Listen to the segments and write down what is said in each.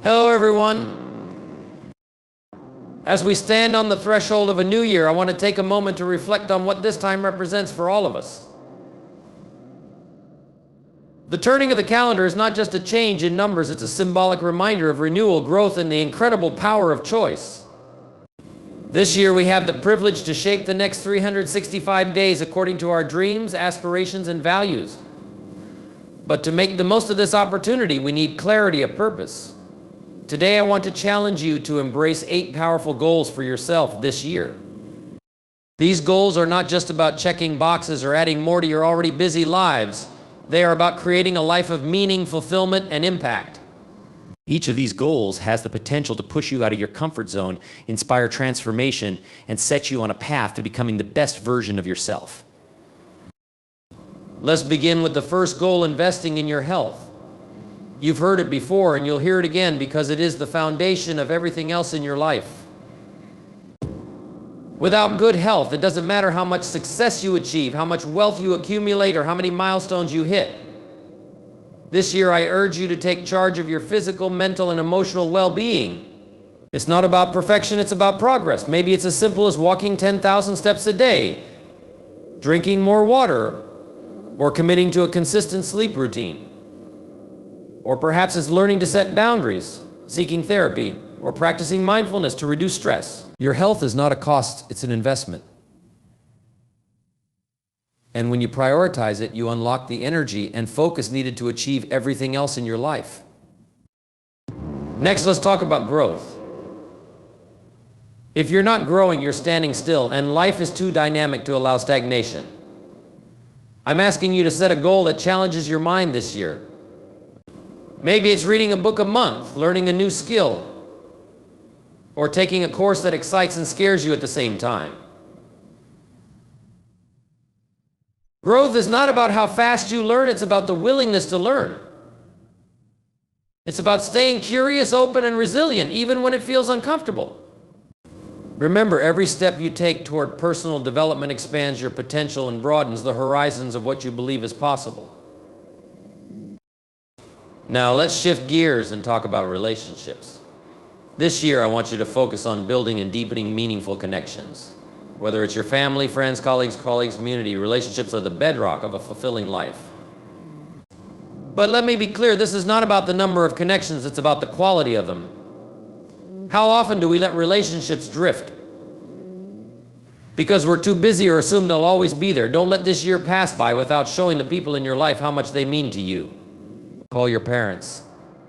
Hello, everyone. As we stand on the threshold of a new year, I want to take a moment to reflect on what this time represents for all of us. The turning of the calendar is not just a change in numbers, it's a symbolic reminder of renewal, growth, and the incredible power of choice. This year we have the privilege to shape the next 365 days according to our dreams, aspirations, and values. But to make the most of this opportunity, we need clarity of purpose. Today I want to challenge you to embrace 8 powerful goals for yourself this year. These goals are not just about checking boxes or adding more to your already busy lives. They are about creating a life of meaning, fulfillment, and impact. Each of these goals has the potential to push you out of your comfort zone, inspire transformation, and set you on a path to becoming the best version of yourself. Let's begin with the first goal, investing in your health. You've heard it before and you'll hear it again because it is the foundation of everything else in your life. Without good health, it doesn't matter how much success you achieve, how much wealth you accumulate, or how many milestones you hit. This year, I urge you to take charge of your physical, mental, and emotional well-being. It's not about perfection, it's about progress. Maybe it's as simple as walking 10,000 steps a day, drinking more water, or committing to a consistent sleep routine. Or perhaps it's learning to set boundaries, seeking therapy, or practicing mindfulness to reduce stress. Your health is not a cost, it's an investment. And when you prioritize it, you unlock the energy and focus needed to achieve everything else in your life. Next, let's talk about growth. If you're not growing, you're standing still, and life is too dynamic to allow stagnation. I'm asking you to set a goal that challenges your mind this year. Maybe it's reading a book a month, learning a new skill, or taking a course that excites and scares you at the same time. Growth is not about how fast you learn, it's about the willingness to learn. It's about staying curious, open, and resilient, even when it feels uncomfortable. Remember, every step you take toward personal development expands your potential and broadens the horizons of what you believe is possible. Now let's shift gears and talk about relationships. This year I want you to focus on building and deepening meaningful connections. Whether it's your family, friends, colleagues, community, relationships are the bedrock of a fulfilling life. But let me be clear, this is not about the number of connections, it's about the quality of them. How often do we let relationships drift? Because we're too busy or assume they'll always be there. Don't let this year pass by without showing the people in your life how much they mean to you. Call your parents,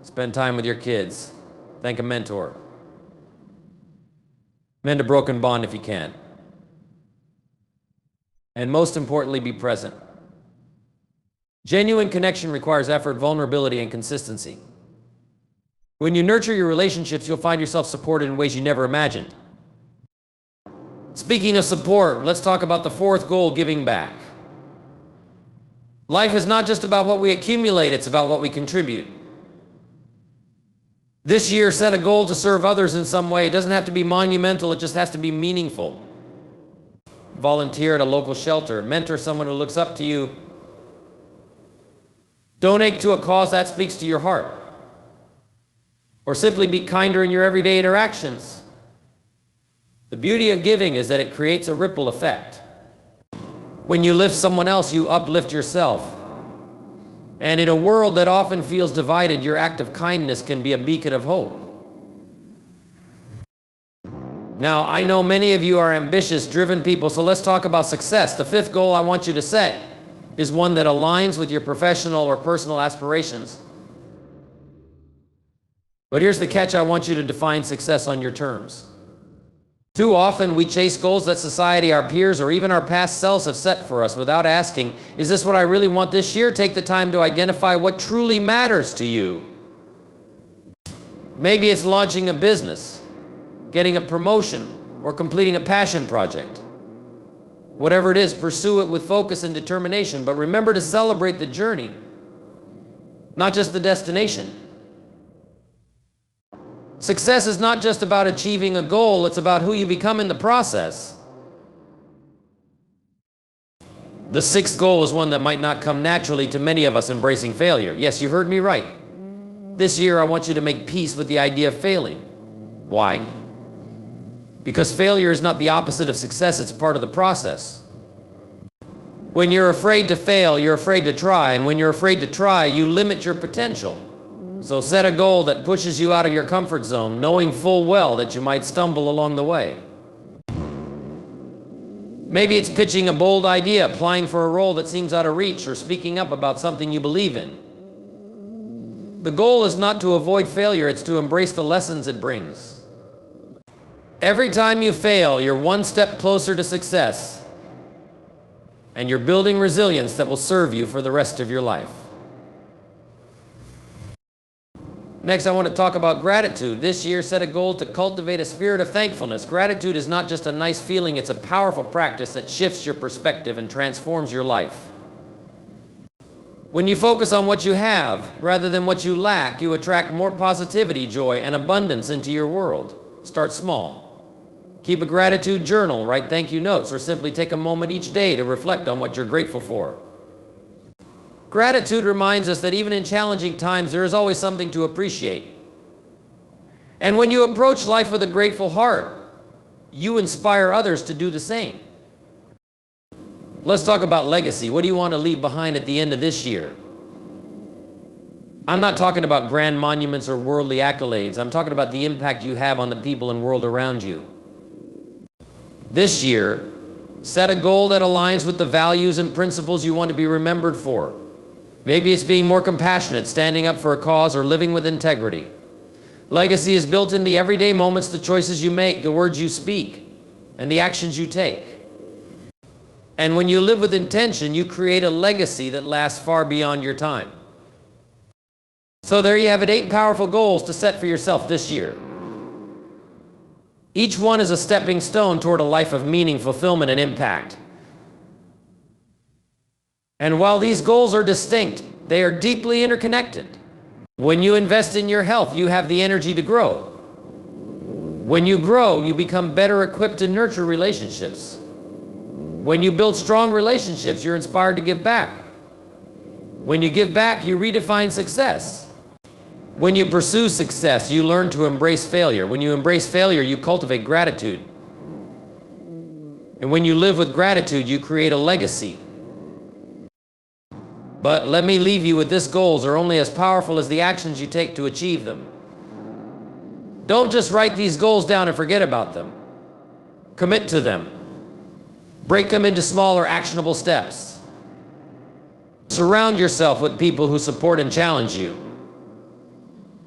spend time with your kids, thank a mentor. Mend a broken bond if you can. And most importantly, be present. Genuine connection requires effort, vulnerability, and consistency. When you nurture your relationships, you'll find yourself supported in ways you never imagined. Speaking of support, let's talk about the fourth goal, giving back. Life is not just about what we accumulate, it's about what we contribute. This year, set a goal to serve others in some way. It doesn't have to be monumental, it just has to be meaningful. Volunteer at a local shelter, mentor someone who looks up to you. Donate to a cause that speaks to your heart. Or simply be kinder in your everyday interactions. The beauty of giving is that it creates a ripple effect. When you lift someone else, you uplift yourself. And in a world that often feels divided, your act of kindness can be a beacon of hope. Now, I know many of you are ambitious, driven people, so let's talk about success. The fifth goal I want you to set is one that aligns with your professional or personal aspirations. But here's the catch: I want you to define success on your terms. Too often we chase goals that society, our peers, or even our past selves have set for us without asking, is this what I really want this year? Take the time to identify what truly matters to you. Maybe it's launching a business, getting a promotion, or completing a passion project. Whatever it is, pursue it with focus and determination, but remember to celebrate the journey, not just the destination. Success is not just about achieving a goal, it's about who you become in the process. The sixth goal is one that might not come naturally to many of us: embracing failure. Yes, you heard me right. This year, I want you to make peace with the idea of failing. Why? Because failure is not the opposite of success, it's part of the process. When you're afraid to fail, you're afraid to try, and when you're afraid to try, you limit your potential. So set a goal that pushes you out of your comfort zone, knowing full well that you might stumble along the way. Maybe it's pitching a bold idea, applying for a role that seems out of reach, or speaking up about something you believe in. The goal is not to avoid failure, it's to embrace the lessons it brings. Every time you fail, you're one step closer to success, and you're building resilience that will serve you for the rest of your life. Next, I want to talk about gratitude. This year, set a goal to cultivate a spirit of thankfulness. Gratitude is not just a nice feeling, it's a powerful practice that shifts your perspective and transforms your life. When you focus on what you have rather than what you lack, you attract more positivity, joy, and abundance into your world. Start small. Keep a gratitude journal, write thank you notes, or simply take a moment each day to reflect on what you're grateful for. Gratitude reminds us that even in challenging times, there is always something to appreciate. And when you approach life with a grateful heart, you inspire others to do the same. Let's talk about legacy. What do you want to leave behind at the end of this year? I'm not talking about grand monuments or worldly accolades. I'm talking about the impact you have on the people and world around you. This year, set a goal that aligns with the values and principles you want to be remembered for. Maybe it's being more compassionate, standing up for a cause, or living with integrity. Legacy is built in the everyday moments, the choices you make, the words you speak, and the actions you take. And when you live with intention, you create a legacy that lasts far beyond your time. So there you have it, 8 powerful goals to set for yourself this year. Each one is a stepping stone toward a life of meaning, fulfillment, and impact. And while these goals are distinct, they are deeply interconnected. When you invest in your health, you have the energy to grow. When you grow, you become better equipped to nurture relationships. When you build strong relationships, you're inspired to give back. When you give back, you redefine success. When you pursue success, you learn to embrace failure. When you embrace failure, you cultivate gratitude. And when you live with gratitude, you create a legacy. But let me leave you with this: goals are only as powerful as the actions you take to achieve them. Don't just write these goals down and forget about them. Commit to them. Break them into smaller, actionable steps. Surround yourself with people who support and challenge you.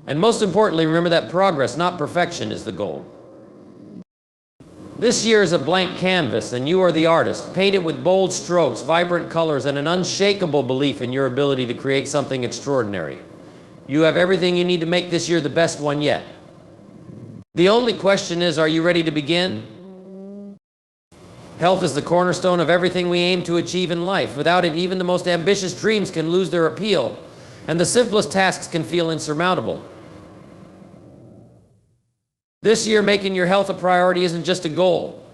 And most importantly, remember that progress, not perfection, is the goal. This year is a blank canvas, and you are the artist. Paint it with bold strokes, vibrant colors, and an unshakable belief in your ability to create something extraordinary. You have everything you need to make this year the best one yet. The only question is, are you ready to begin? Health is the cornerstone of everything we aim to achieve in life. Without it, even the most ambitious dreams can lose their appeal, and the simplest tasks can feel insurmountable. This year, making your health a priority isn't just a goal.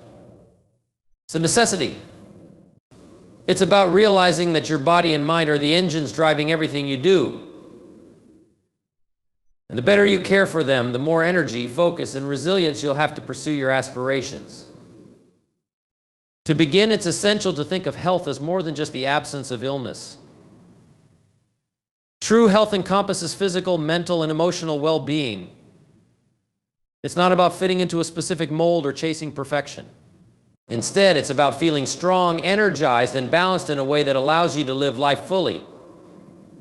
It's a necessity. It's about realizing that your body and mind are the engines driving everything you do. And the better you care for them, the more energy, focus, and resilience you'll have to pursue your aspirations. To begin, it's essential to think of health as more than just the absence of illness. True health encompasses physical, mental, and emotional well-being. It's not about fitting into a specific mold or chasing perfection. Instead, it's about feeling strong, energized, and balanced in a way that allows you to live life fully.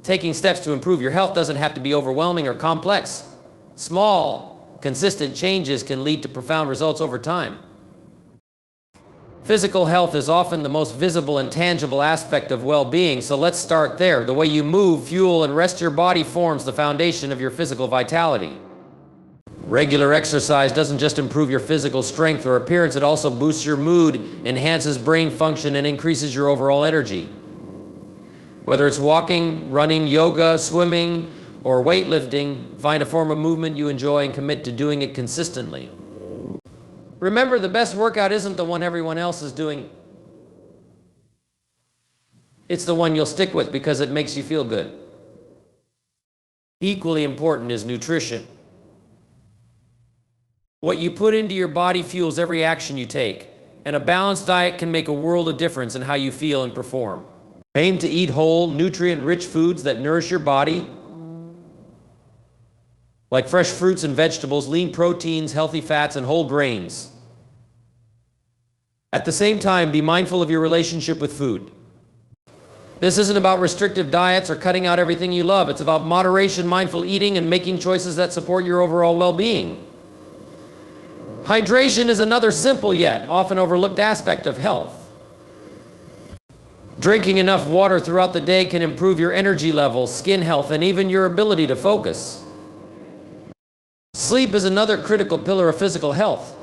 Taking steps to improve your health doesn't have to be overwhelming or complex. Small, consistent changes can lead to profound results over time. Physical health is often the most visible and tangible aspect of well-being, so let's start there. The way you move, fuel, and rest your body forms the foundation of your physical vitality. Regular exercise doesn't just improve your physical strength or appearance, it also boosts your mood, enhances brain function, and increases your overall energy. Whether it's walking, running, yoga, swimming, or weightlifting, find a form of movement you enjoy and commit to doing it consistently. Remember, the best workout isn't the one everyone else is doing. It's the one you'll stick with because it makes you feel good. Equally important is nutrition. What you put into your body fuels every action you take, and a balanced diet can make a world of difference in how you feel and perform. Aim to eat whole, nutrient-rich foods that nourish your body, like fresh fruits and vegetables, lean proteins, healthy fats, and whole grains. At the same time, be mindful of your relationship with food. This isn't about restrictive diets or cutting out everything you love. It's about moderation, mindful eating, and making choices that support your overall well-being. Hydration is another simple yet often overlooked aspect of health. Drinking enough water throughout the day can improve your energy levels, skin health, and even your ability to focus. Sleep is another critical pillar of physical health.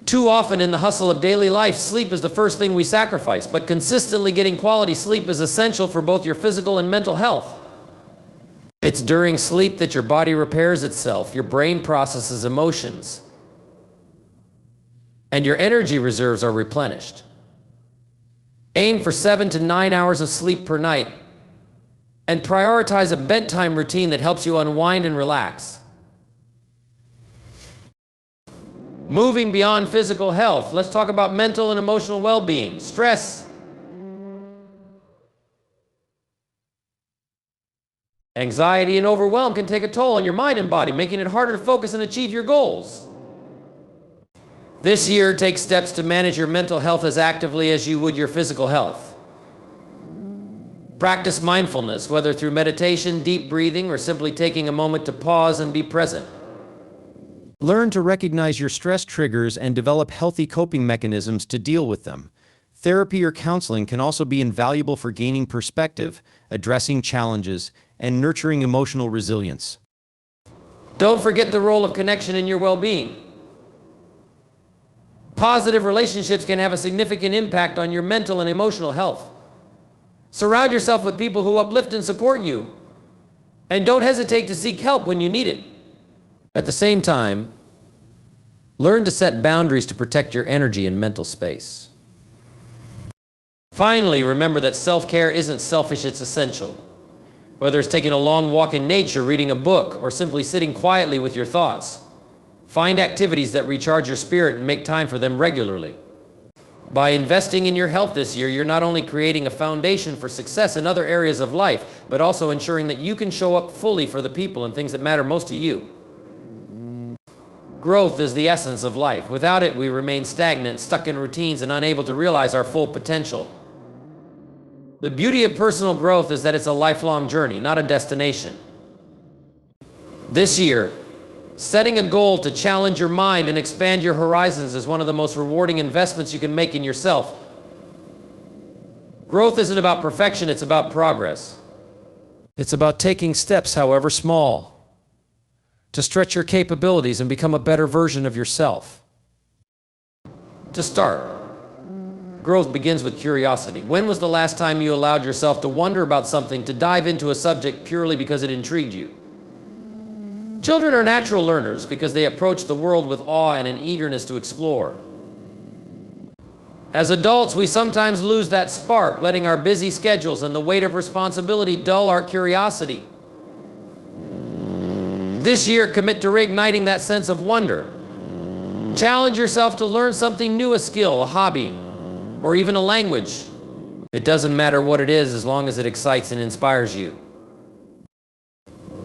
Too often in the hustle of daily life, sleep is the first thing we sacrifice, but consistently getting quality sleep is essential for both your physical and mental health. It's during sleep that your body repairs itself, your brain processes emotions, and your energy reserves are replenished. Aim for 7 to 9 hours of sleep per night, and prioritize a bedtime routine that helps you unwind and relax. Moving beyond physical health, let's talk about mental and emotional well-being. Stress, anxiety, and overwhelm can take a toll on your mind and body, making it harder to focus and achieve your goals. This year, take steps to manage your mental health as actively as you would your physical health. Practice mindfulness, whether through meditation, deep breathing, or simply taking a moment to pause and be present. Learn to recognize your stress triggers and develop healthy coping mechanisms to deal with them. Therapy or counseling can also be invaluable for gaining perspective, addressing challenges, and nurturing emotional resilience. Don't forget the role of connection in your well-being. Positive relationships can have a significant impact on your mental and emotional health. Surround yourself with people who uplift and support you, and don't hesitate to seek help when you need it. At the same time, learn to set boundaries to protect your energy and mental space. Finally, remember that self-care isn't selfish, it's essential. Whether it's taking a long walk in nature, reading a book, or simply sitting quietly with your thoughts, find activities that recharge your spirit and make time for them regularly. By investing in your health this year, you're not only creating a foundation for success in other areas of life, but also ensuring that you can show up fully for the people and things that matter most to you. Growth is the essence of life. Without it, we remain stagnant, stuck in routines, and unable to realize our full potential. The beauty of personal growth is that it's a lifelong journey, not a destination. This year, setting a goal to challenge your mind and expand your horizons is one of the most rewarding investments you can make in yourself. Growth isn't about perfection, it's about progress. It's about taking steps, however small, to stretch your capabilities and become a better version of yourself. To start, growth begins with curiosity. When was the last time you allowed yourself to wonder about something, to dive into a subject purely because it intrigued you? Children are natural learners because they approach the world with awe and an eagerness to explore. As adults, we sometimes lose that spark, letting our busy schedules and the weight of responsibility dull our curiosity. This year, commit to reigniting that sense of wonder. Challenge yourself to learn something new, a skill, a hobby, or even a language. It doesn't matter what it is as long as it excites and inspires you.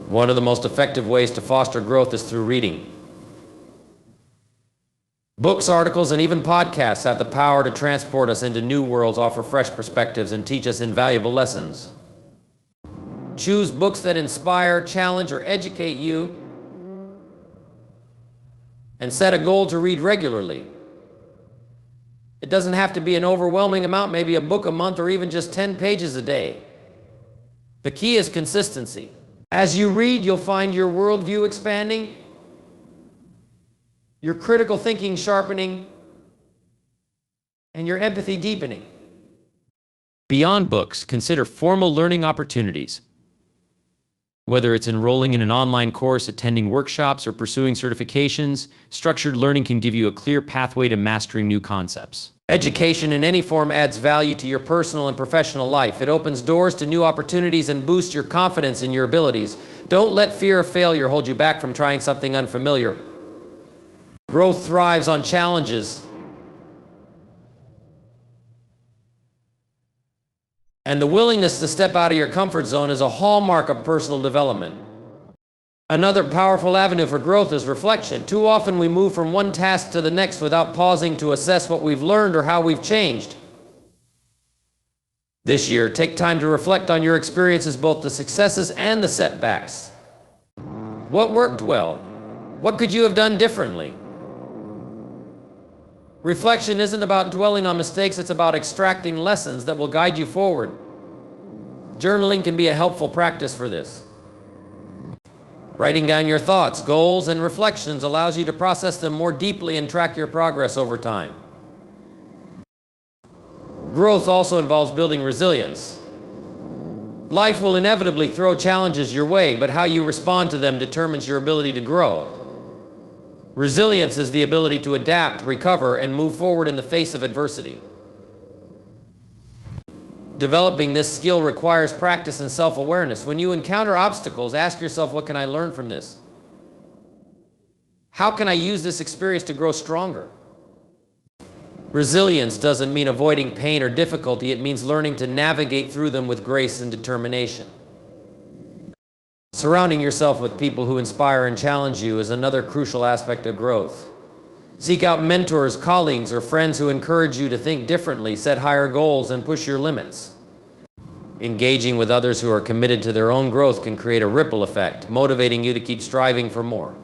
One of the most effective ways to foster growth is through reading. Books, articles, and even podcasts have the power to transport us into new worlds, offer fresh perspectives, and teach us invaluable lessons. Choose books that inspire, challenge, or educate you, and set a goal to read regularly. It doesn't have to be an overwhelming amount, maybe a book a month or even just 10 pages a day. The key is consistency. As you read, you'll find your worldview expanding, your critical thinking sharpening, and your empathy deepening. Beyond books, consider formal learning opportunities. Whether it's enrolling in an online course, attending workshops, or pursuing certifications, structured learning can give you a clear pathway to mastering new concepts. Education in any form adds value to your personal and professional life. It opens doors to new opportunities and boosts your confidence in your abilities. Don't let fear of failure hold you back from trying something unfamiliar. Growth thrives on challenges. And the willingness to step out of your comfort zone is a hallmark of personal development. Another powerful avenue for growth is reflection. Too often we move from one task to the next without pausing to assess what we've learned or how we've changed. This year, take time to reflect on your experiences, both the successes and the setbacks. What worked well? What could you have done differently? Reflection isn't about dwelling on mistakes, it's about extracting lessons that will guide you forward. Journaling can be a helpful practice for this. Writing down your thoughts, goals, and reflections allows you to process them more deeply and track your progress over time. Growth also involves building resilience. Life will inevitably throw challenges your way, but how you respond to them determines your ability to grow. Resilience is the ability to adapt, recover, and move forward in the face of adversity. Developing this skill requires practice and self-awareness. When you encounter obstacles, ask yourself, what can I learn from this? How can I use this experience to grow stronger? Resilience doesn't mean avoiding pain or difficulty. It means learning to navigate through them with grace and determination. Surrounding yourself with people who inspire and challenge you is another crucial aspect of growth. Seek out mentors, colleagues, or friends who encourage you to think differently, set higher goals, and push your limits. Engaging with others who are committed to their own growth can create a ripple effect, motivating you to keep striving for more.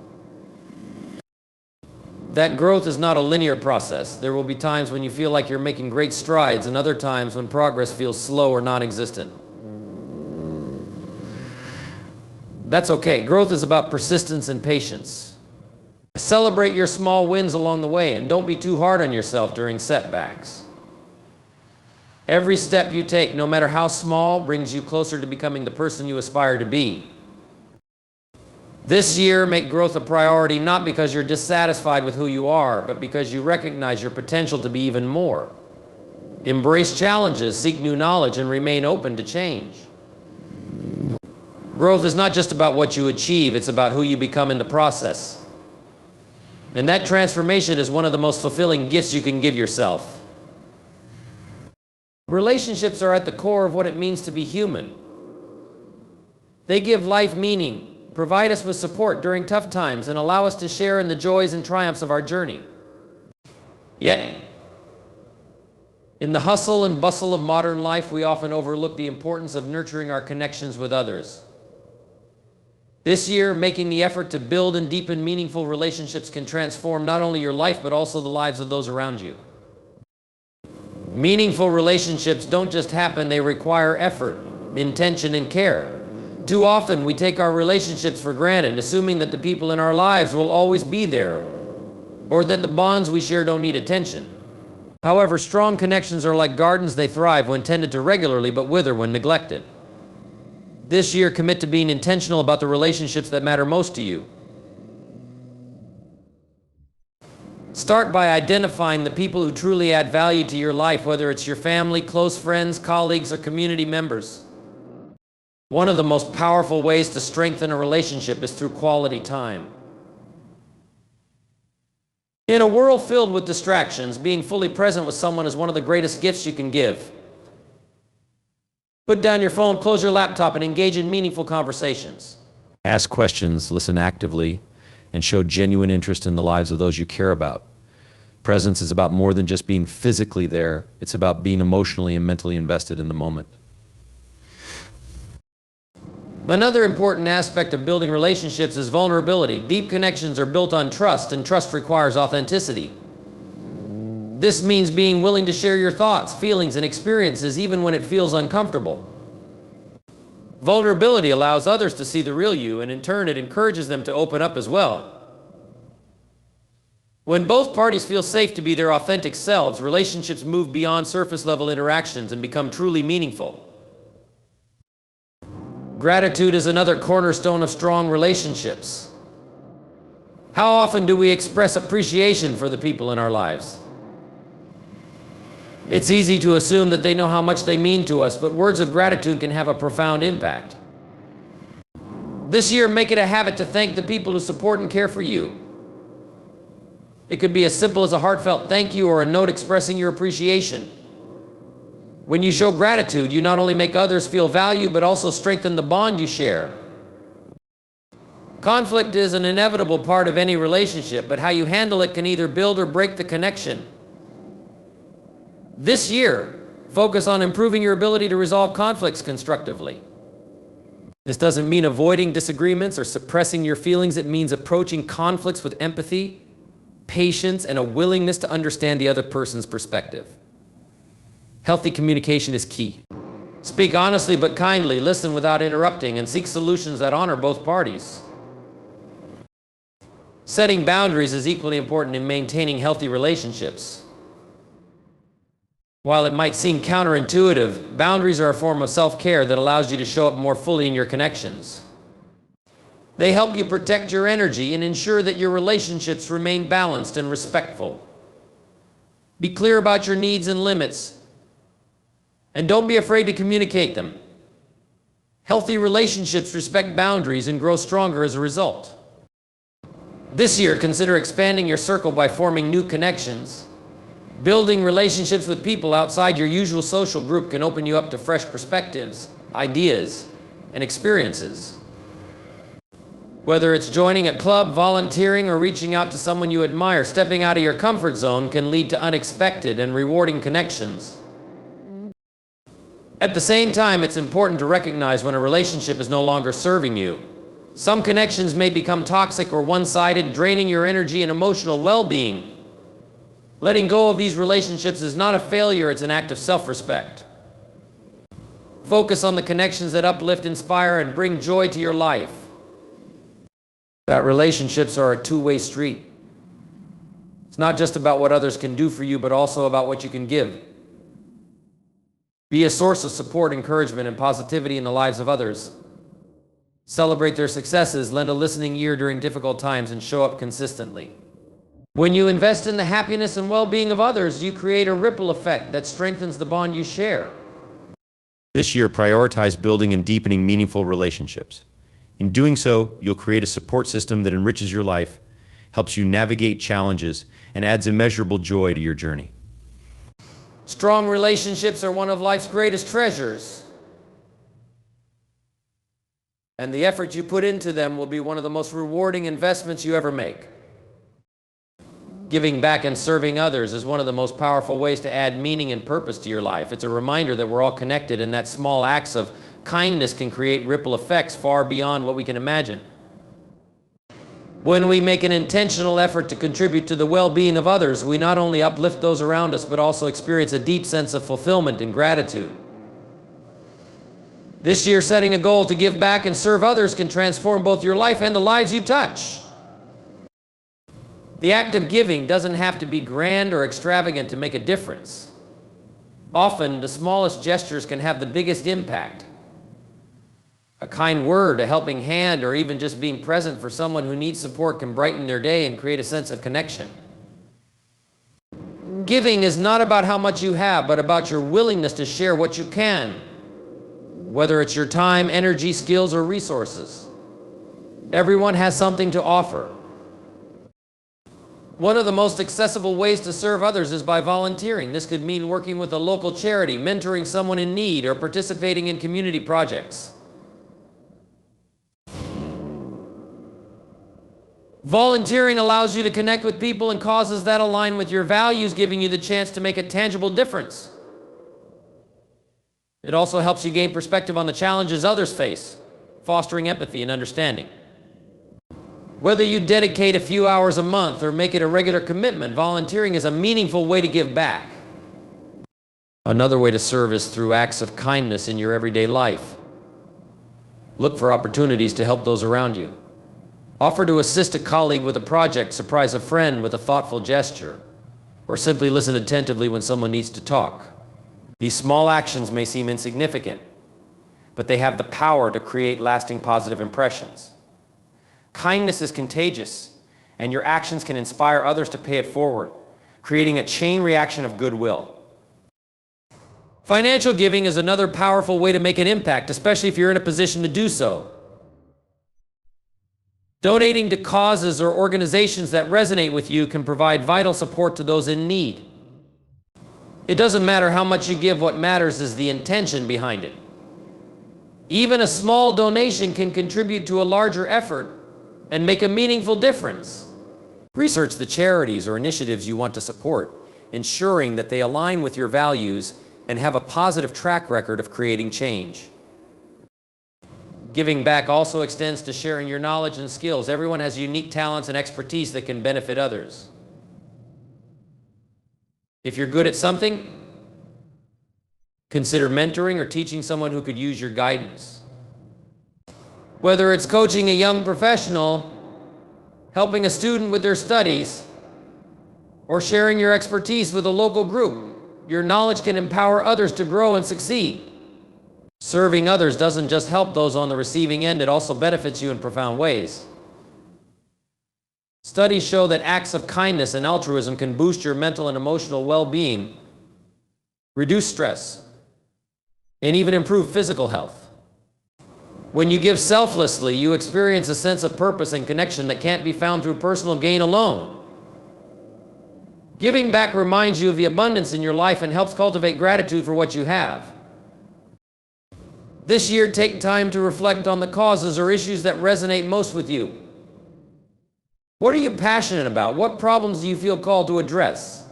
That growth is not a linear process. There will be times when you feel like you're making great strides, and other times when progress feels slow or non-existent. That's okay. Growth is about persistence and patience. Celebrate your small wins along the way, and don't be too hard on yourself during setbacks. Every step you take, no matter how small, brings you closer to becoming the person you aspire to be. This year, make growth a priority, not because you're dissatisfied with who you are, but because you recognize your potential to be even more. Embrace challenges, seek new knowledge, and remain open to change. Growth is not just about what you achieve, it's about who you become in the process. And that transformation is one of the most fulfilling gifts you can give yourself. Relationships are at the core of what it means to be human. They give life meaning, provide us with support during tough times, and allow us to share in the joys and triumphs of our journey. Yet, in the hustle and bustle of modern life, we often overlook the importance of nurturing our connections with others. This year, making the effort to build and deepen meaningful relationships can transform not only your life, but also the lives of those around you. Meaningful relationships don't just happen, they require effort, intention, and care. Too often, we take our relationships for granted, assuming that the people in our lives will always be there, or that the bonds we share don't need attention. However, strong connections are like gardens. They thrive when tended to regularly, but wither when neglected. This year, commit to being intentional about the relationships that matter most to you. Start by identifying the people who truly add value to your life, whether it's your family, close friends, colleagues, or community members. One of the most powerful ways to strengthen a relationship is through quality time. In a world filled with distractions, being fully present with someone is one of the greatest gifts you can give. Put down your phone, close your laptop, and engage in meaningful conversations. Ask questions, listen actively, and show genuine interest in the lives of those you care about. Presence is about more than just being physically there. It's about being emotionally and mentally invested in the moment. Another important aspect of building relationships is vulnerability. Deep connections are built on trust, and trust requires authenticity. This means being willing to share your thoughts, feelings, and experiences even when it feels uncomfortable. Vulnerability allows others to see the real you, and in turn it encourages them to open up as well. When both parties feel safe to be their authentic selves, relationships move beyond surface-level interactions and become truly meaningful. Gratitude is another cornerstone of strong relationships. How often do we express appreciation for the people in our lives? It's easy to assume that they know how much they mean to us, but words of gratitude can have a profound impact. This year, make it a habit to thank the people who support and care for you. It could be as simple as a heartfelt thank you or a note expressing your appreciation. When you show gratitude, you not only make others feel valued, but also strengthen the bond you share. Conflict is an inevitable part of any relationship, but how you handle it can either build or break the connection. This year, focus on improving your ability to resolve conflicts constructively. This doesn't mean avoiding disagreements or suppressing your feelings. It means approaching conflicts with empathy, patience, and a willingness to understand the other person's perspective. Healthy communication is key. Speak honestly but kindly, listen without interrupting, and seek solutions that honor both parties. Setting boundaries is equally important in maintaining healthy relationships. While it might seem counterintuitive, boundaries are a form of self-care that allows you to show up more fully in your connections. They help you protect your energy and ensure that your relationships remain balanced and respectful. Be clear about your needs and limits, and don't be afraid to communicate them. Healthy relationships respect boundaries and grow stronger as a result. This year, consider expanding your circle by forming new connections. Building relationships with people outside your usual social group can open you up to fresh perspectives, ideas, and experiences. Whether it's joining a club, volunteering, or reaching out to someone you admire, stepping out of your comfort zone can lead to unexpected and rewarding connections. At the same time, it's important to recognize when a relationship is no longer serving you. Some connections may become toxic or one-sided, draining your energy and emotional well-being. Letting go of these relationships is not a failure, it's an act of self-respect. Focus on the connections that uplift, inspire, and bring joy to your life. That relationships are a two-way street. It's not just about what others can do for you, but also about what you can give. Be a source of support, encouragement, and positivity in the lives of others. Celebrate their successes, lend a listening ear during difficult times, and show up consistently. When you invest in the happiness and well-being of others, you create a ripple effect that strengthens the bond you share. This year, prioritize building and deepening meaningful relationships. In doing so, you'll create a support system that enriches your life, helps you navigate challenges, and adds immeasurable joy to your journey. Strong relationships are one of life's greatest treasures, and the effort you put into them will be one of the most rewarding investments you ever make. Giving back and serving others is one of the most powerful ways to add meaning and purpose to your life. It's a reminder that we're all connected, and that small acts of kindness can create ripple effects far beyond what we can imagine. When we make an intentional effort to contribute to the well-being of others, we not only uplift those around us, but also experience a deep sense of fulfillment and gratitude. This year, setting a goal to give back and serve others can transform both your life and the lives you touch. The act of giving doesn't have to be grand or extravagant to make a difference. Often, the smallest gestures can have the biggest impact. A kind word, a helping hand, or even just being present for someone who needs support can brighten their day and create a sense of connection. Giving is not about how much you have, but about your willingness to share what you can, whether it's your time, energy, skills, or resources. Everyone has something to offer. One of the most accessible ways to serve others is by volunteering. This could mean working with a local charity, mentoring someone in need, or participating in community projects. Volunteering allows you to connect with people and causes that align with your values, giving you the chance to make a tangible difference. It also helps you gain perspective on the challenges others face, fostering empathy and understanding. Whether you dedicate a few hours a month or make it a regular commitment, volunteering is a meaningful way to give back. Another way to serve is through acts of kindness in your everyday life. Look for opportunities to help those around you. Offer to assist a colleague with a project, surprise a friend with a thoughtful gesture, or simply listen attentively when someone needs to talk. These small actions may seem insignificant, but they have the power to create lasting positive impressions. Kindness is contagious, and your actions can inspire others to pay it forward, creating a chain reaction of goodwill. Financial giving is another powerful way to make an impact, especially if you're in a position to do so. Donating to causes or organizations that resonate with you can provide vital support to those in need. It doesn't matter how much you give, what matters is the intention behind it. Even a small donation can contribute to a larger effort and make a meaningful difference. Research the charities or initiatives you want to support, ensuring that they align with your values and have a positive track record of creating change. Giving back also extends to sharing your knowledge and skills. Everyone has unique talents and expertise that can benefit others. If you're good at something, consider mentoring or teaching someone who could use your guidance. Whether it's coaching a young professional, helping a student with their studies, or sharing your expertise with a local group, your knowledge can empower others to grow and succeed. Serving others doesn't just help those on the receiving end, it also benefits you in profound ways. Studies show that acts of kindness and altruism can boost your mental and emotional well-being, reduce stress, and even improve physical health. When you give selflessly, you experience a sense of purpose and connection that can't be found through personal gain alone. Giving back reminds you of the abundance in your life and helps cultivate gratitude for what you have. This year, take time to reflect on the causes or issues that resonate most with you. What are you passionate about? What problems do you feel called to address?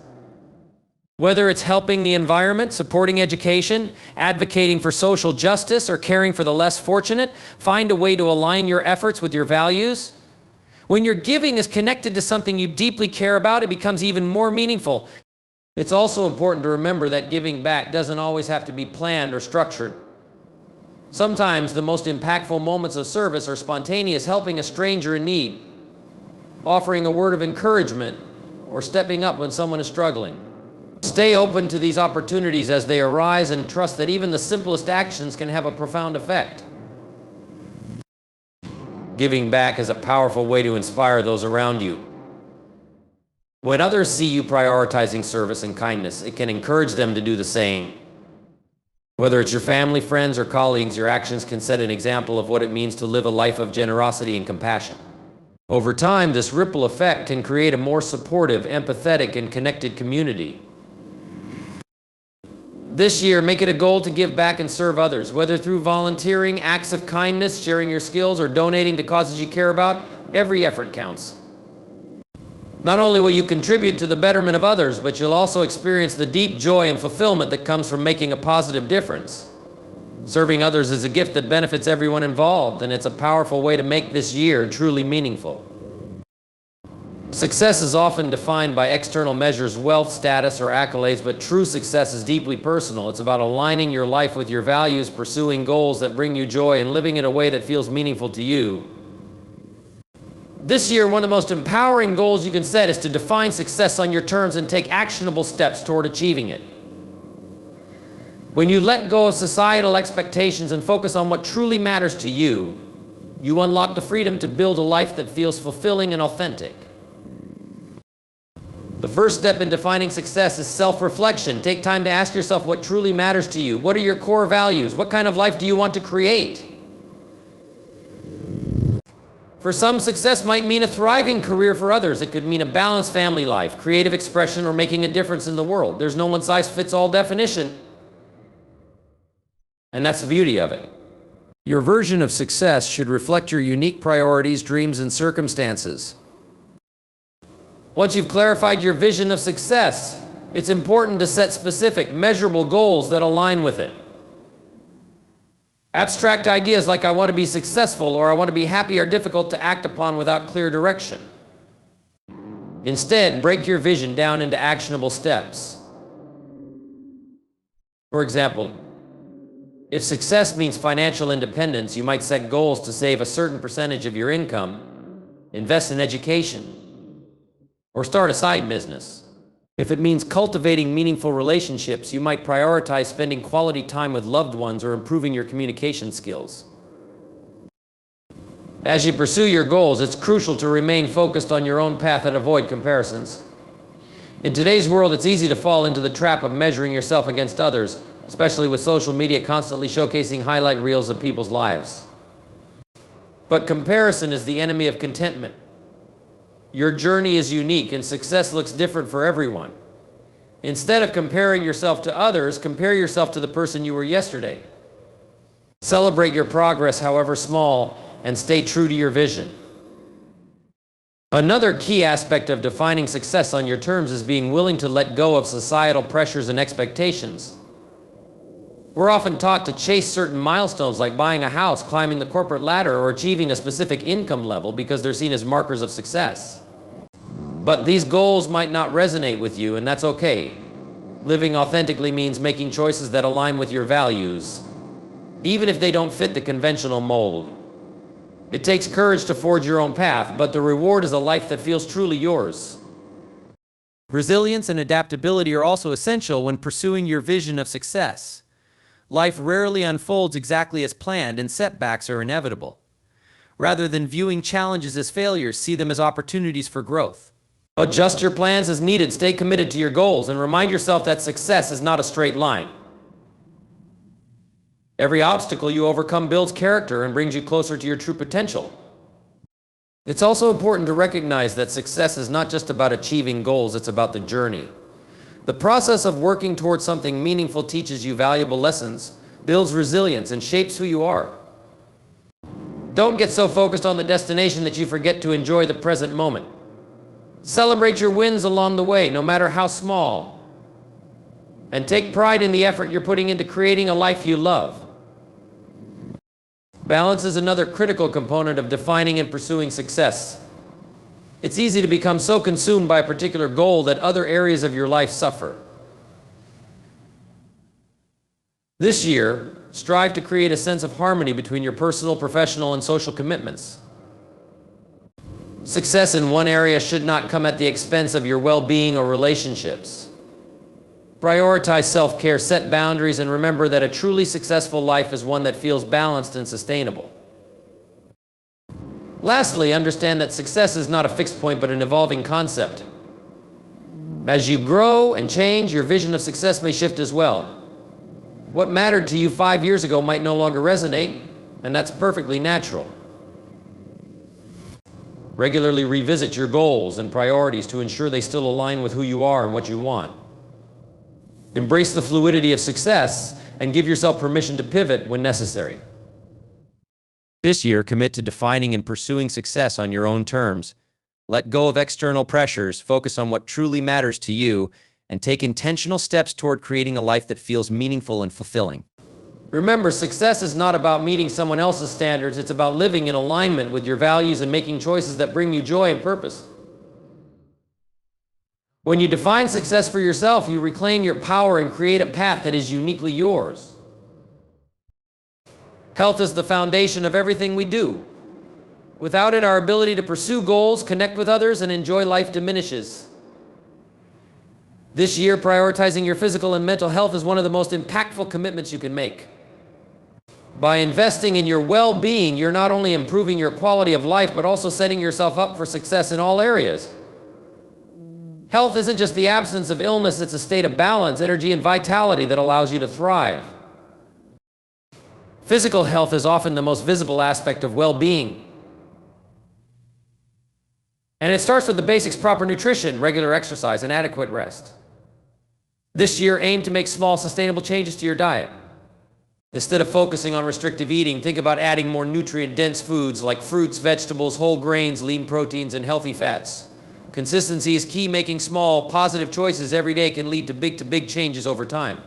Whether it's helping the environment, supporting education, advocating for social justice, or caring for the less fortunate, find a way to align your efforts with your values. When your giving is connected to something you deeply care about, it becomes even more meaningful. It's also important to remember that giving back doesn't always have to be planned or structured. Sometimes the most impactful moments of service are spontaneous, helping a stranger in need, offering a word of encouragement, or stepping up when someone is struggling. Stay open to these opportunities as they arise and trust that even the simplest actions can have a profound effect. Giving back is a powerful way to inspire those around you. When others see you prioritizing service and kindness, it can encourage them to do the same. Whether it's your family, friends, or colleagues, your actions can set an example of what it means to live a life of generosity and compassion. Over time, this ripple effect can create a more supportive, empathetic, and connected community. This year, make it a goal to give back and serve others, whether through volunteering, acts of kindness, sharing your skills, or donating to causes you care about. Every effort counts. Not only will you contribute to the betterment of others, but you'll also experience the deep joy and fulfillment that comes from making a positive difference. Serving others is a gift that benefits everyone involved, and it's a powerful way to make this year truly meaningful. Success is often defined by external measures, wealth, status, or accolades, but true success is deeply personal. It's about aligning your life with your values, pursuing goals that bring you joy, and living in a way that feels meaningful to you. This year, one of the most empowering goals you can set is to define success on your terms and take actionable steps toward achieving it. When you let go of societal expectations and focus on what truly matters to you, you unlock the freedom to build a life that feels fulfilling and authentic. The first step in defining success is self-reflection. Take time to ask yourself what truly matters to you. What are your core values? What kind of life do you want to create? For some, success might mean a thriving career. For others, it could mean a balanced family life, creative expression, or making a difference in the world. There's no one-size-fits-all definition. And that's the beauty of it. Your version of success should reflect your unique priorities, dreams, and circumstances. Once you've clarified your vision of success, it's important to set specific, measurable goals that align with it. Abstract ideas like "I want to be successful" or "I want to be happy" are difficult to act upon without clear direction. Instead, break your vision down into actionable steps. For example, if success means financial independence, you might set goals to save a certain percentage of your income, invest in education, or start a side business. If it means cultivating meaningful relationships, you might prioritize spending quality time with loved ones or improving your communication skills. As you pursue your goals, it's crucial to remain focused on your own path and avoid comparisons. In today's world, it's easy to fall into the trap of measuring yourself against others, especially with social media constantly showcasing highlight reels of people's lives. But comparison is the enemy of contentment. Your journey is unique and success looks different for everyone. Instead of comparing yourself to others, compare yourself to the person you were yesterday. Celebrate your progress, however small, and stay true to your vision. Another key aspect of defining success on your terms is being willing to let go of societal pressures and expectations. We're often taught to chase certain milestones like buying a house, climbing the corporate ladder, or achieving a specific income level because they're seen as markers of success. But these goals might not resonate with you, and that's okay. Living authentically means making choices that align with your values, even if they don't fit the conventional mold. It takes courage to forge your own path, but the reward is a life that feels truly yours. Resilience and adaptability are also essential when pursuing your vision of success. Life rarely unfolds exactly as planned, and setbacks are inevitable. Rather than viewing challenges as failures, see them as opportunities for growth. Adjust your plans as needed, stay committed to your goals, and remind yourself that success is not a straight line. Every obstacle you overcome builds character and brings you closer to your true potential. It's also important to recognize that success is not just about achieving goals, it's about the journey. The process of working towards something meaningful teaches you valuable lessons, builds resilience, and shapes who you are. Don't get so focused on the destination that you forget to enjoy the present moment. Celebrate your wins along the way, no matter how small. And take pride in the effort you're putting into creating a life you love. Balance is another critical component of defining and pursuing success. It's easy to become so consumed by a particular goal that other areas of your life suffer. This year, strive to create a sense of harmony between your personal, professional, and social commitments. Success in one area should not come at the expense of your well-being or relationships. Prioritize self-care, set boundaries, and remember that a truly successful life is one that feels balanced and sustainable. Lastly, understand that success is not a fixed point but an evolving concept. As you grow and change, your vision of success may shift as well. What mattered to you 5 years ago might no longer resonate, and that's perfectly natural. Regularly revisit your goals and priorities to ensure they still align with who you are and what you want. Embrace the fluidity of success and give yourself permission to pivot when necessary. This year, commit to defining and pursuing success on your own terms. Let go of external pressures, focus on what truly matters to you, and take intentional steps toward creating a life that feels meaningful and fulfilling. Remember, success is not about meeting someone else's standards. It's about living in alignment with your values and making choices that bring you joy and purpose. When you define success for yourself, you reclaim your power and create a path that is uniquely yours. Health is the foundation of everything we do. Without it, our ability to pursue goals, connect with others, and enjoy life diminishes. This year, prioritizing your physical and mental health is one of the most impactful commitments you can make. By investing in your well-being, you're not only improving your quality of life, but also setting yourself up for success in all areas. Health isn't just the absence of illness, it's a state of balance, energy, and vitality that allows you to thrive. Physical health is often the most visible aspect of well-being. And it starts with the basics: proper nutrition, regular exercise, and adequate rest. This year, aim to make small, sustainable changes to your diet. Instead of focusing on restrictive eating, think about adding more nutrient-dense foods like fruits, vegetables, whole grains, lean proteins, and healthy fats. Consistency is key. Making small, positive choices every day can lead to big changes over time.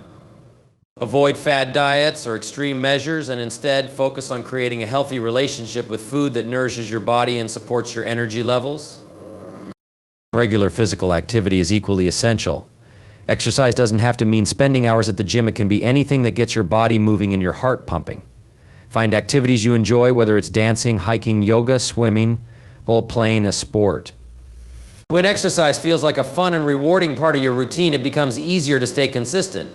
Avoid fad diets or extreme measures, and instead focus on creating a healthy relationship with food that nourishes your body and supports your energy levels. Regular physical activity is equally essential. Exercise doesn't have to mean spending hours at the gym. It can be anything that gets your body moving and your heart pumping. Find activities you enjoy, whether it's dancing, hiking, yoga, swimming, or playing a sport. When exercise feels like a fun and rewarding part of your routine, it becomes easier to stay consistent.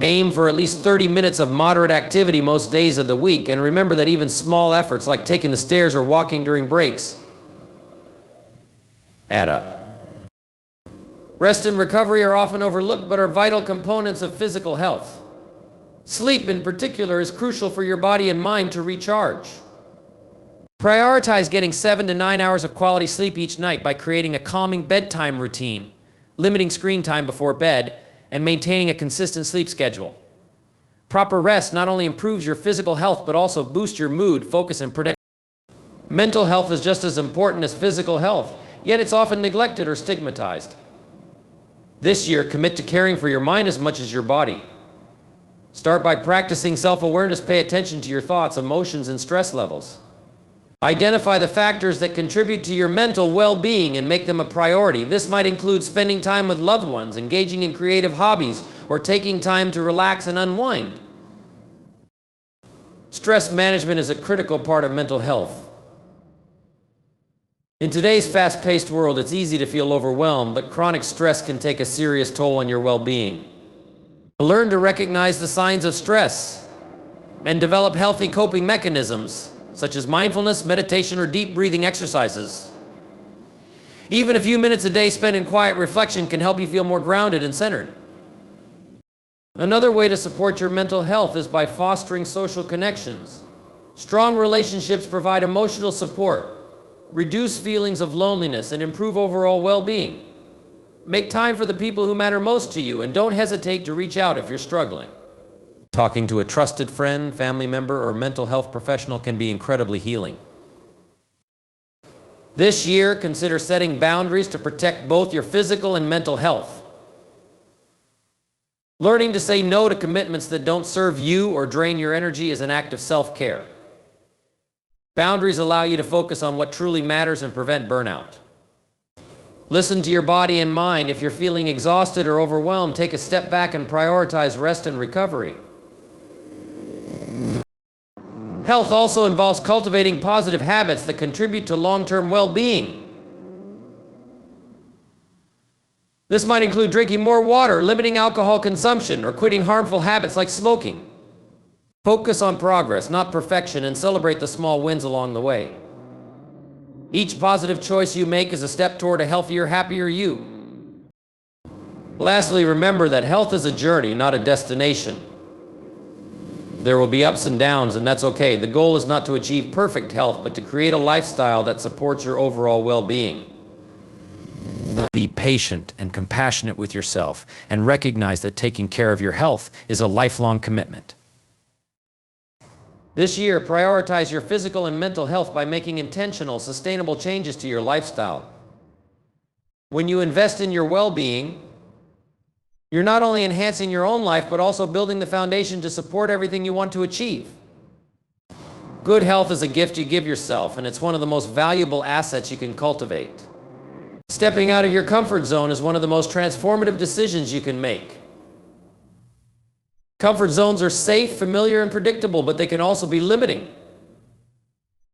Aim for at least 30 minutes of moderate activity most days of the week, and remember that even small efforts like taking the stairs or walking during breaks add up. Rest and recovery are often overlooked but are vital components of physical health. Sleep in particular is crucial for your body and mind to recharge. Prioritize getting 7 to 9 hours of quality sleep each night by creating a calming bedtime routine, limiting screen time before bed, and maintaining a consistent sleep schedule. Proper rest not only improves your physical health but also boosts your mood, focus, and productivity. Mental health is just as important as physical health, yet it's often neglected or stigmatized. This year, commit to caring for your mind as much as your body. Start by practicing self-awareness. Pay attention to your thoughts, emotions, and stress levels. Identify the factors that contribute to your mental well-being and make them a priority. This might include spending time with loved ones, engaging in creative hobbies, or taking time to relax and unwind. Stress management is a critical part of mental health. In today's fast-paced world, it's easy to feel overwhelmed, but chronic stress can take a serious toll on your well-being. Learn to recognize the signs of stress and develop healthy coping mechanisms, such as mindfulness, meditation, or deep breathing exercises. Even a few minutes a day spent in quiet reflection can help you feel more grounded and centered. Another way to support your mental health is by fostering social connections. Strong relationships provide emotional support, reduce feelings of loneliness, and improve overall well-being. Make time for the people who matter most to you, and don't hesitate to reach out if you're struggling. Talking to a trusted friend, family member, or mental health professional can be incredibly healing. This year, consider setting boundaries to protect both your physical and mental health. Learning to say no to commitments that don't serve you or drain your energy is an act of self-care. Boundaries allow you to focus on what truly matters and prevent burnout. Listen to your body and mind. If you're feeling exhausted or overwhelmed, take a step back and prioritize rest and recovery. Health also involves cultivating positive habits that contribute to long-term well-being. This might include drinking more water, limiting alcohol consumption, or quitting harmful habits like smoking. Focus on progress, not perfection, and celebrate the small wins along the way. Each positive choice you make is a step toward a healthier, happier you. Lastly, remember that health is a journey, not a destination. There will be ups and downs, and that's okay. The goal is not to achieve perfect health, but to create a lifestyle that supports your overall well-being. Be patient and compassionate with yourself, and recognize that taking care of your health is a lifelong commitment. This year, prioritize your physical and mental health by making intentional, sustainable changes to your lifestyle. When you invest in your well-being, you're not only enhancing your own life, but also building the foundation to support everything you want to achieve. Good health is a gift you give yourself, and it's one of the most valuable assets you can cultivate. Stepping out of your comfort zone is one of the most transformative decisions you can make. Comfort zones are safe, familiar, and predictable, but they can also be limiting.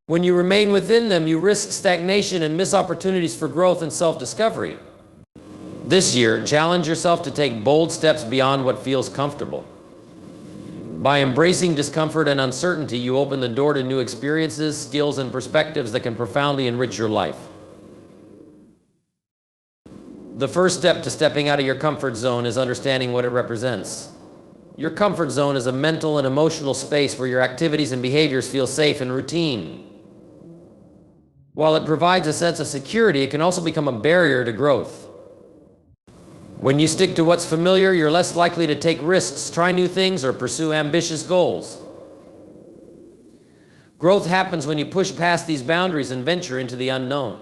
When you remain within them, you risk stagnation and miss opportunities for growth and self-discovery. This year, challenge yourself to take bold steps beyond what feels comfortable. By embracing discomfort and uncertainty, you open the door to new experiences, skills, and perspectives that can profoundly enrich your life. The first step to stepping out of your comfort zone is understanding what it represents. Your comfort zone is a mental and emotional space where your activities and behaviors feel safe and routine. While it provides a sense of security, it can also become a barrier to growth. When you stick to what's familiar, you're less likely to take risks, try new things, or pursue ambitious goals. Growth happens when you push past these boundaries and venture into the unknown.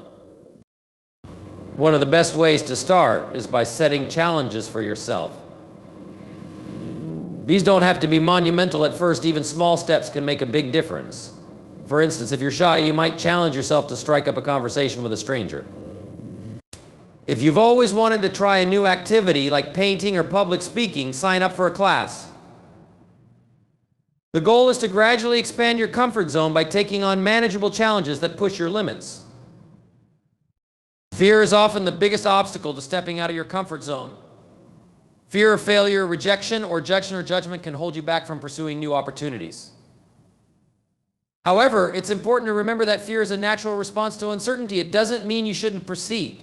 One of the best ways to start is by setting challenges for yourself. These don't have to be monumental at first. Even small steps can make a big difference. For instance, if you're shy, you might challenge yourself to strike up a conversation with a stranger. If you've always wanted to try a new activity like painting or public speaking, sign up for a class. The goal is to gradually expand your comfort zone by taking on manageable challenges that push your limits. Fear is often the biggest obstacle to stepping out of your comfort zone. Fear of failure, rejection, or judgment can hold you back from pursuing new opportunities. However, it's important to remember that fear is a natural response to uncertainty. It doesn't mean you shouldn't proceed.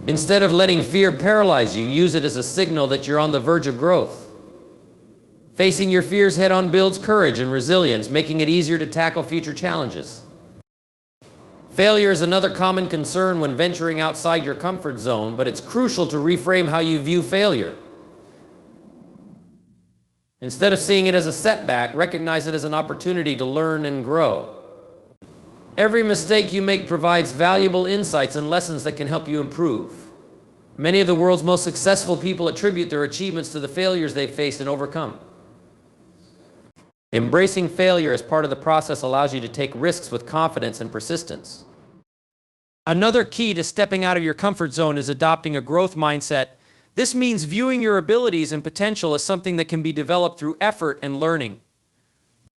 Instead of letting fear paralyze you, use it as a signal that you're on the verge of growth. Facing your fears head-on builds courage and resilience, making it easier to tackle future challenges. Failure is another common concern when venturing outside your comfort zone, but it's crucial to reframe how you view failure. Instead of seeing it as a setback, recognize it as an opportunity to learn and grow. Every mistake you make provides valuable insights and lessons that can help you improve. Many of the world's most successful people attribute their achievements to the failures they've faced and overcome. Embracing failure as part of the process allows you to take risks with confidence and persistence. Another key to stepping out of your comfort zone is adopting a growth mindset. This means viewing your abilities and potential as something that can be developed through effort and learning.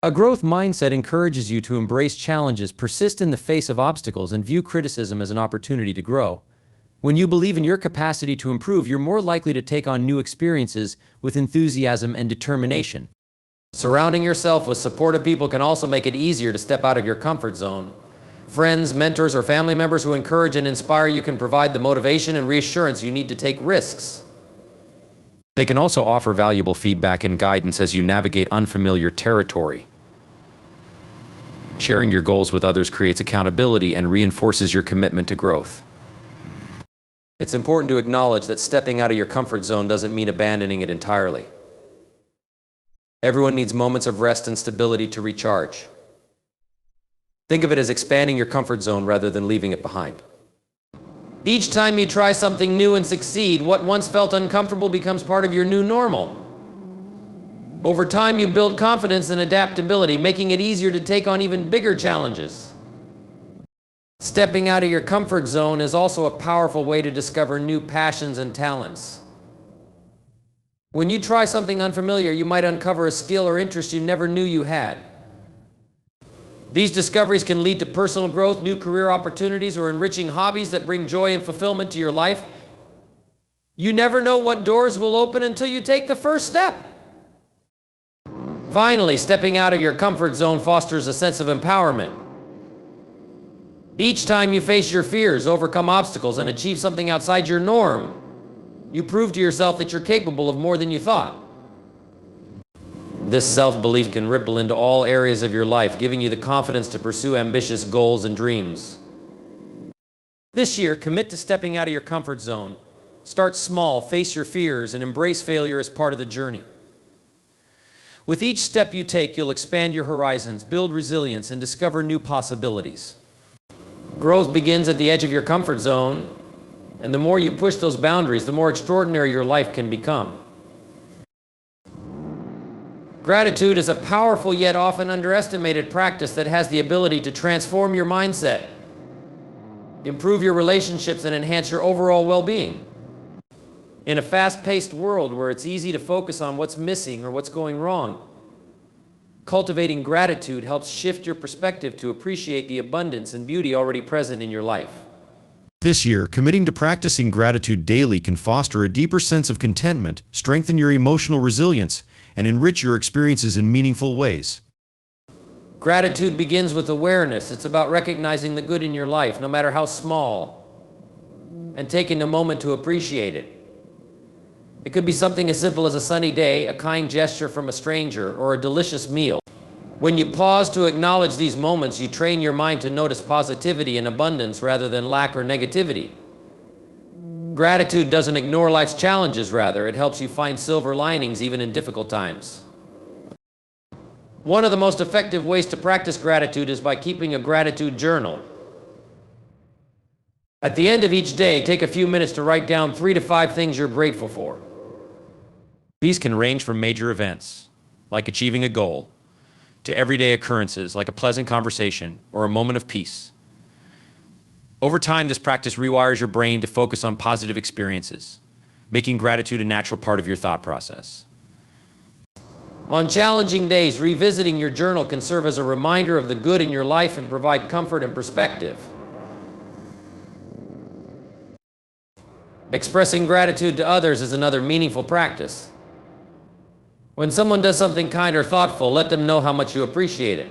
A growth mindset encourages you to embrace challenges, persist in the face of obstacles, and view criticism as an opportunity to grow. When you believe in your capacity to improve, you're more likely to take on new experiences with enthusiasm and determination. Surrounding yourself with supportive people can also make it easier to step out of your comfort zone. Friends, mentors, or family members who encourage and inspire you can provide the motivation and reassurance you need to take risks. They can also offer valuable feedback and guidance as you navigate unfamiliar territory. Sharing your goals with others creates accountability and reinforces your commitment to growth. It's important to acknowledge that stepping out of your comfort zone doesn't mean abandoning it entirely. Everyone needs moments of rest and stability to recharge. Think of it as expanding your comfort zone rather than leaving it behind. Each time you try something new and succeed, what once felt uncomfortable becomes part of your new normal. Over time, you build confidence and adaptability, making it easier to take on even bigger challenges. Stepping out of your comfort zone is also a powerful way to discover new passions and talents. When you try something unfamiliar, you might uncover a skill or interest you never knew you had. These discoveries can lead to personal growth, new career opportunities, or enriching hobbies that bring joy and fulfillment to your life. You never know what doors will open until you take the first step. Finally, stepping out of your comfort zone fosters a sense of empowerment. Each time you face your fears, overcome obstacles, and achieve something outside your norm, you prove to yourself that you're capable of more than you thought. This self-belief can ripple into all areas of your life, giving you the confidence to pursue ambitious goals and dreams. This year, commit to stepping out of your comfort zone. Start small, face your fears, and embrace failure as part of the journey. With each step you take, you'll expand your horizons, build resilience, and discover new possibilities. Growth begins at the edge of your comfort zone, and the more you push those boundaries, the more extraordinary your life can become. Gratitude is a powerful yet often underestimated practice that has the ability to transform your mindset, improve your relationships, and enhance your overall well-being. In a fast-paced world where it's easy to focus on what's missing or what's going wrong, cultivating gratitude helps shift your perspective to appreciate the abundance and beauty already present in your life. This year, committing to practicing gratitude daily can foster a deeper sense of contentment, strengthen your emotional resilience, and enrich your experiences in meaningful ways. Gratitude begins with awareness. It's about recognizing the good in your life, no matter how small, and taking a moment to appreciate it. It could be something as simple as a sunny day, a kind gesture from a stranger, or a delicious meal. When you pause to acknowledge these moments, you train your mind to notice positivity and abundance rather than lack or negativity. Gratitude doesn't ignore life's challenges, rather, it helps you find silver linings even in difficult times. One of the most effective ways to practice gratitude is by keeping a gratitude journal. At the end of each day, take a few minutes to write down 3 to 5 things you're grateful for. These can range from major events, like achieving a goal, to everyday occurrences like a pleasant conversation or a moment of peace. Over time, this practice rewires your brain to focus on positive experiences, making gratitude a natural part of your thought process. On challenging days, revisiting your journal can serve as a reminder of the good in your life and provide comfort and perspective. Expressing gratitude to others is another meaningful practice. When someone does something kind or thoughtful, let them know how much you appreciate it.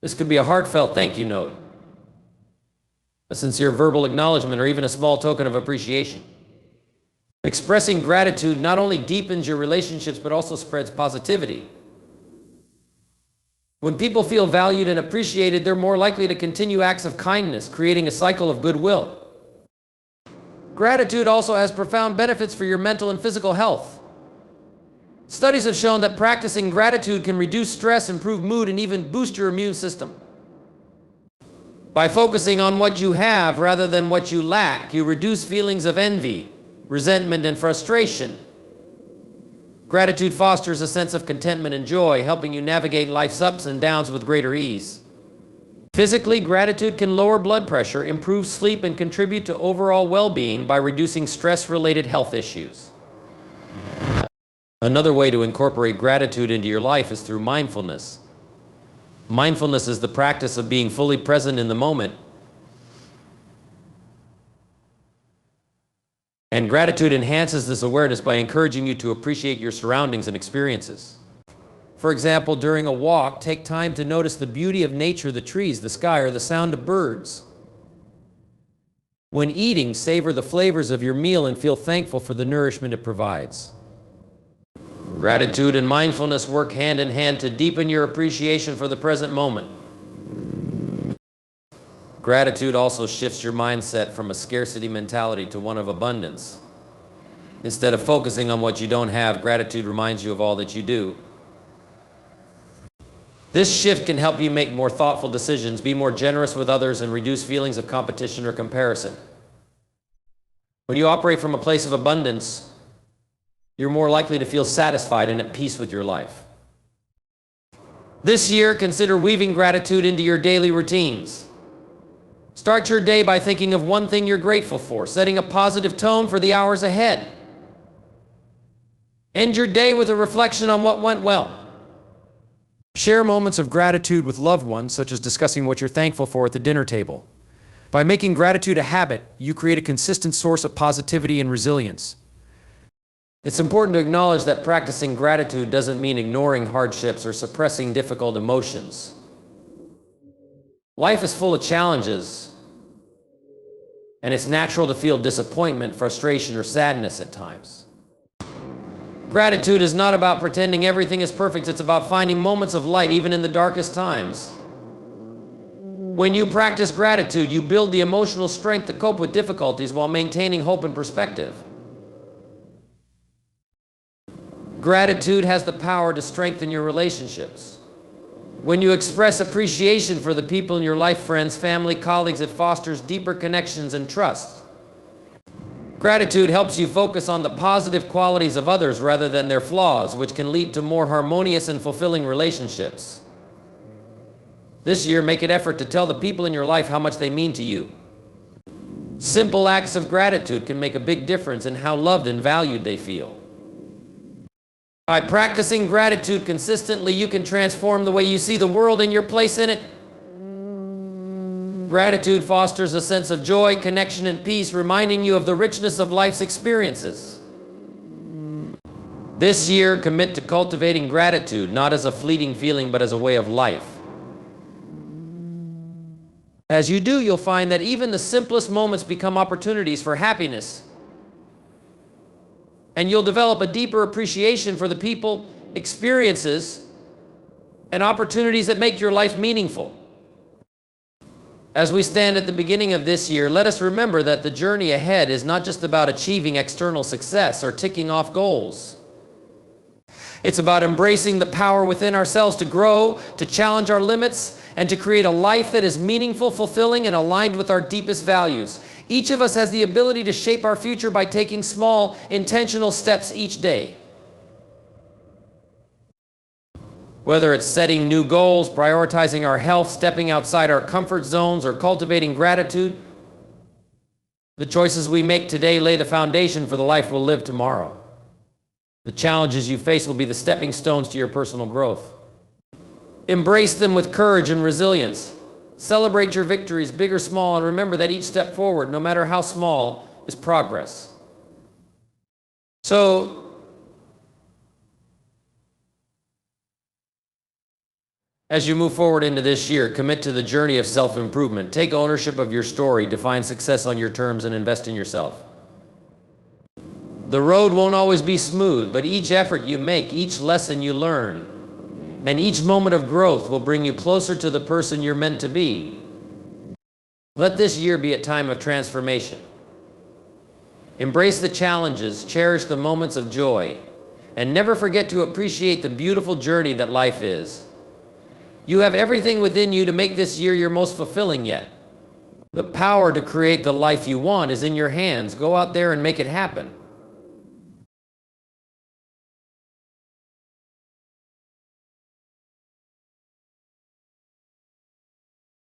This could be a heartfelt thank you note, a sincere verbal acknowledgement, or even a small token of appreciation. Expressing gratitude not only deepens your relationships, but also spreads positivity. When people feel valued and appreciated, they're more likely to continue acts of kindness, creating a cycle of goodwill. Gratitude also has profound benefits for your mental and physical health. Studies have shown that practicing gratitude can reduce stress, improve mood, and even boost your immune system. By focusing on what you have rather than what you lack, you reduce feelings of envy, resentment, and frustration. Gratitude fosters a sense of contentment and joy, helping you navigate life's ups and downs with greater ease. Physically, gratitude can lower blood pressure, improve sleep, and contribute to overall well-being by reducing stress-related health issues. Another way to incorporate gratitude into your life is through mindfulness. Mindfulness is the practice of being fully present in the moment. And gratitude enhances this awareness by encouraging you to appreciate your surroundings and experiences. For example, during a walk, take time to notice the beauty of nature, the trees, the sky, or the sound of birds. When eating, savor the flavors of your meal and feel thankful for the nourishment it provides. Gratitude and mindfulness work hand in hand to deepen your appreciation for the present moment. Gratitude also shifts your mindset from a scarcity mentality to one of abundance. Instead of focusing on what you don't have, gratitude reminds you of all that you do. This shift can help you make more thoughtful decisions, be more generous with others, and reduce feelings of competition or comparison. When you operate from a place of abundance, you're more likely to feel satisfied and at peace with your life. This year, consider weaving gratitude into your daily routines. Start your day by thinking of one thing you're grateful for, setting a positive tone for the hours ahead. End your day with a reflection on what went well. Share moments of gratitude with loved ones, such as discussing what you're thankful for at the dinner table. By making gratitude a habit, you create a consistent source of positivity and resilience. It's important to acknowledge that practicing gratitude doesn't mean ignoring hardships or suppressing difficult emotions. Life is full of challenges, and it's natural to feel disappointment, frustration, or sadness at times. Gratitude is not about pretending everything is perfect. It's about finding moments of light even in the darkest times. When you practice gratitude, you build the emotional strength to cope with difficulties while maintaining hope and perspective. Gratitude has the power to strengthen your relationships. When you express appreciation for the people in your life, friends, family, colleagues, it fosters deeper connections and trust. Gratitude helps you focus on the positive qualities of others rather than their flaws, which can lead to more harmonious and fulfilling relationships. This year, make an effort to tell the people in your life how much they mean to you. Simple acts of gratitude can make a big difference in how loved and valued they feel. By practicing gratitude consistently, you can transform the way you see the world and your place in it. Gratitude fosters a sense of joy, connection, and peace, reminding you of the richness of life's experiences. This year, commit to cultivating gratitude, not as a fleeting feeling, but as a way of life. As you do, you'll find that even the simplest moments become opportunities for happiness. And you'll develop a deeper appreciation for the people, experiences, and opportunities that make your life meaningful. As we stand at the beginning of this year, let us remember that the journey ahead is not just about achieving external success or ticking off goals. It's about embracing the power within ourselves to grow, to challenge our limits, and to create a life that is meaningful, fulfilling, and aligned with our deepest values. Each of us has the ability to shape our future by taking small, intentional steps each day. Whether it's setting new goals, prioritizing our health, stepping outside our comfort zones, or cultivating gratitude, the choices we make today lay the foundation for the life we'll live tomorrow. The challenges you face will be the stepping stones to your personal growth. Embrace them with courage and resilience. Celebrate your victories, big or small, and remember that each step forward, no matter how small, is progress. So, as you move forward into this year, commit to the journey of self-improvement. Take ownership of your story, define success on your terms, and invest in yourself. The road won't always be smooth, but each effort you make, each lesson you learn, and each moment of growth will bring you closer to the person you're meant to be. Let this year be a time of transformation. Embrace the challenges, cherish the moments of joy, and never forget to appreciate the beautiful journey that life is. You have everything within you to make this year your most fulfilling yet. The power to create the life you want is in your hands. Go out there and make it happen.